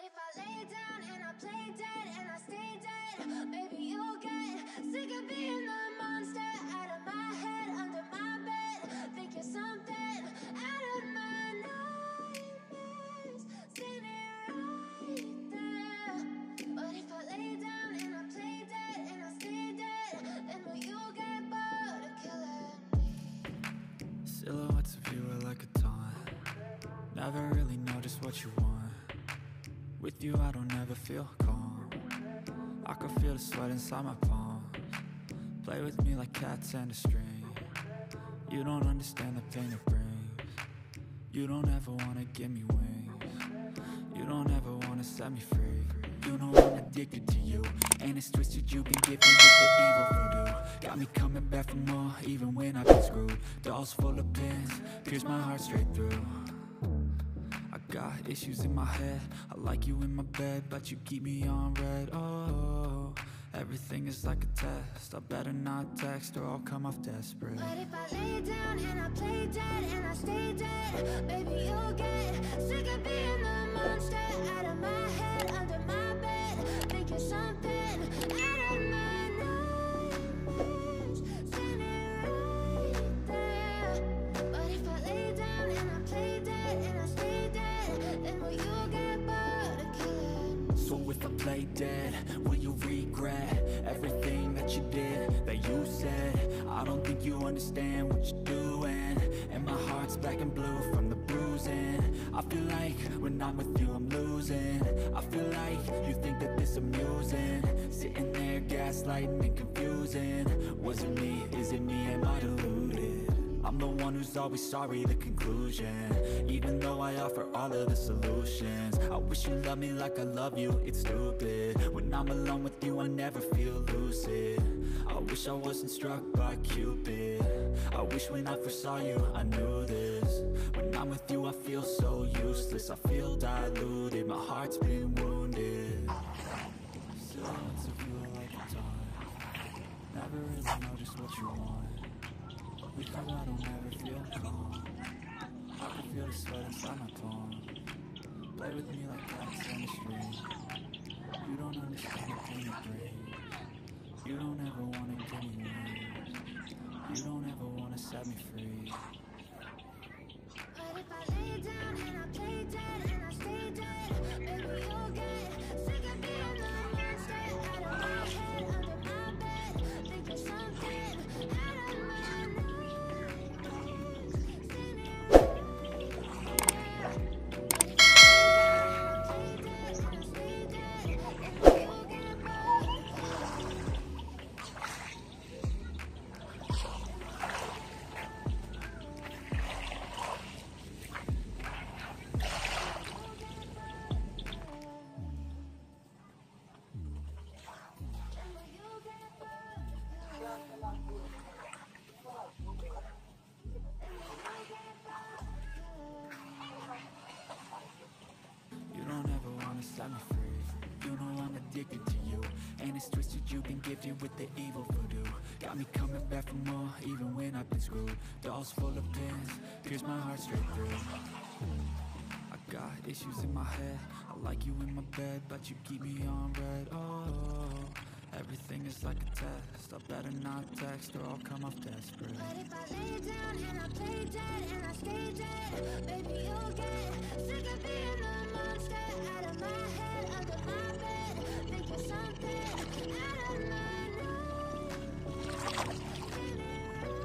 if I lay down and I play dead and I stay dead, baby, you'll get sick of being the monster out of my head, under my bed. Think you're something out of my nightmares, standing right there. But if I lay down and I play dead and I stay dead, then will you get bored of killing me? Silhouettes of you are like a taunt. Never really know just what you want. With you I don't ever feel calm. I can feel the sweat inside my palms. Play with me like cats and a string. You don't understand the pain it brings. You don't ever wanna give me wings. You don't ever wanna set me free. You know I'm addicted to you, and it's twisted. You've been gifted with the evil voodoo. Got me coming back for more, even when I've been screwed. Dolls full of pins, pierce my heart straight through. I got issues in my head. I like you in my bed, but you keep me on red. Oh, everything is like a test. I better not text or I'll come off desperate. But if I lay down and I play dead and I stay dead, baby, you'll get sick of being the monster out of my head, under my bed. Think you're something out of my nightmares, standing right there. But if I lay down and I play dead and I stay dead, then will you get bored of killing me? So if I play dead, will you regret everything that you did, that you said? I don't think you understand what you're doing, and my heart's black and blue from the bruising. I feel like when I'm with you I'm losing. I feel like you think that this amusing, sitting there gaslighting and confusing. Was it me? Is it me? Am I deluded? I'm the one who's always sorry, the conclusion, even though I offer all of the solutions. I wish you loved me like I love you, it's stupid. When I'm alone with you I never feel lucid. I wish I wasn't struck by Cupid. I wish when I first saw you I knew this. When I'm with you I feel so useless. I feel diluted, my heart's been wounded. Silhouettes of you are like a taunt. Never really know just what you want. With you I don't ever feel calm. I can feel the sweat inside my palm. Play with me like cats on the string. You don't understand the pain it brings. You don't ever wanna give me wings. You don't ever wanna set me free. But if I lay down and I play dead and I stay dead, baby, you'll get sick of being the monster out of my head, under my bed. Think you're something out of my nightmares, standing right there. But if I lay down and I play dead and I stay dead, then will you get bored of killing me? You don't ever wanna set me free. You know I'm addicted to you, and it's twisted. You've been gifted with the evil voodoo. Got me coming back for more, even when I've been screwed. Dolls full of pins, pierce my heart straight through. I got issues in my head. I like you in my bed, but you keep me on red. Oh, everything is like a test. I better not text or I'll come off desperate. But if I lay down and I play dead and I stay dead, baby, you'll get sick of being the monster out of my head, under my bed. Think you're something out of my nightmares, standing right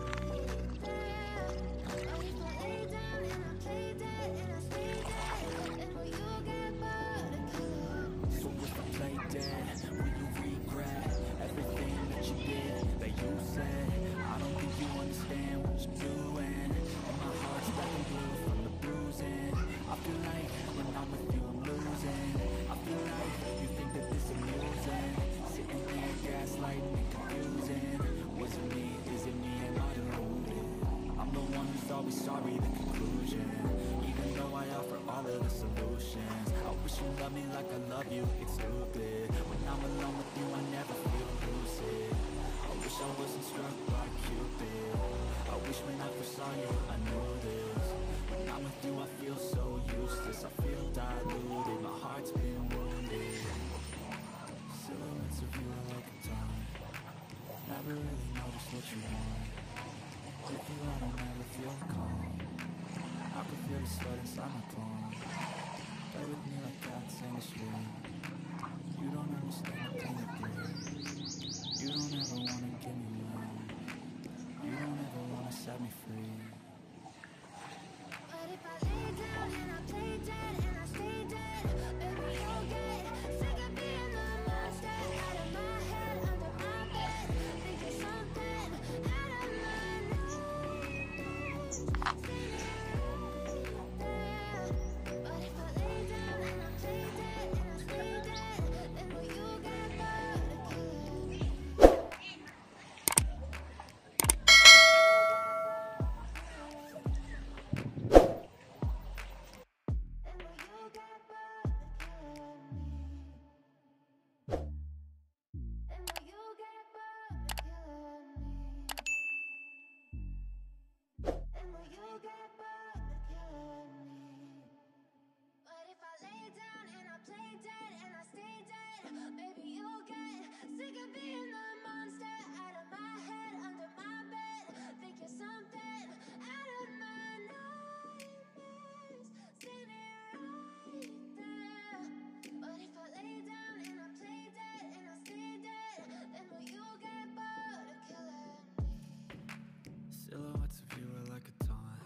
there. But if I lay down and I play dead and I stay dead, then will you get bored of killing me? So if I play dead, will you regret everything that you did, that you said? I don't think you understand what you're doing, and my heart's black and blue from the bruising. I feel like when I'm with you I'm losing. I feel like you think that this amusing, sitting there gaslighting and confusing. Was it me? Is it me? Am I deluded? I'm the one who's always sorry, the conclusion, even though I offer all of the solutions. I wish you loved me like I love you, it's stupid. When I'm alone with you I never feel lucid. I wish I wasn't struck by Cupid. I wish when I first saw you I knew this. When I'm with you I feel so useless. I feel diluted, my heart's been wounded. what you want. With you I don't ever feel calm. I can feel the sweat inside my palm. Play with me like cats in the street. You don't understand the pain of breathe. You don't ever wanna give me wings. You don't ever wanna set me free. But if I lay down and I play dead and I stay dead, baby you'll get sick of being the monster out of my head, under my bed, thinking something out of my nightmares, standing right there. But if I lay down and I play dead and I stay dead, then will you get bored of killing me? And will you get bored of killing me? And will you get bored of killing me? And will you get bored of killing me? But if I lay down and I play dead and I stay dead, baby you'll get sick of being the monster out of my head, under my bed, thinking something out of my nightmares, standing right there. But if I lay down and I play dead and I stay dead, then will you get bored of killing me? Silhouettes of you are like a taunt.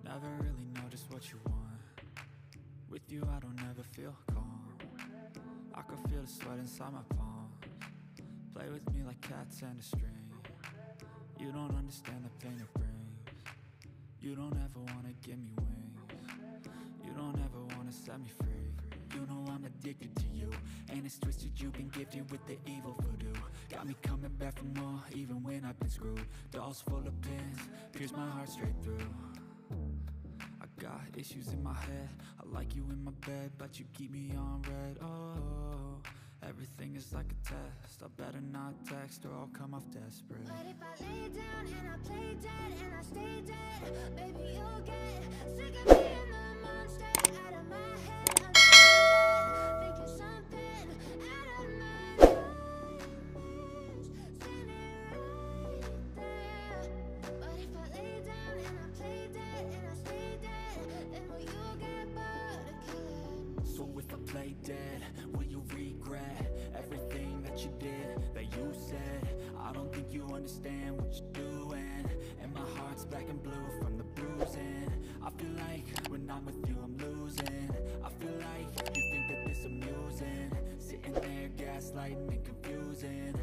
Never really know just what you want. With you I don't ever feel calm. I can feel the sweat inside my palms. Play with me like cats and a string. You don't understand the pain it brings. You don't ever wanna give me wings. You don't ever wanna set me free. You know I'm addicted to you, and it's twisted you've been gifted with the evil voodoo. Got me coming back for more, even when I've been screwed. Dolls full of pins, pierce my heart straight through. I got issues in my head, I like you in my bed, but you keep me on red. Oh, everything is like a test, I better not text or I'll come off desperate. But if I lay down and I play dead and I stay dead, baby you'll get sick of being the monster out of my head, under my bed, thinking something out of my nightmares, standing right there. But if I lay down and I play dead and I stay dead, then will you get bored of killing me? So if I play dead, will you regret everything that you did, that you said? I don't think you understand what you're doing, and my heart's black and blue from the bruising. I feel like when I'm with you I'm losing. I feel like you think that this amusing, sitting there gaslighting and confusing.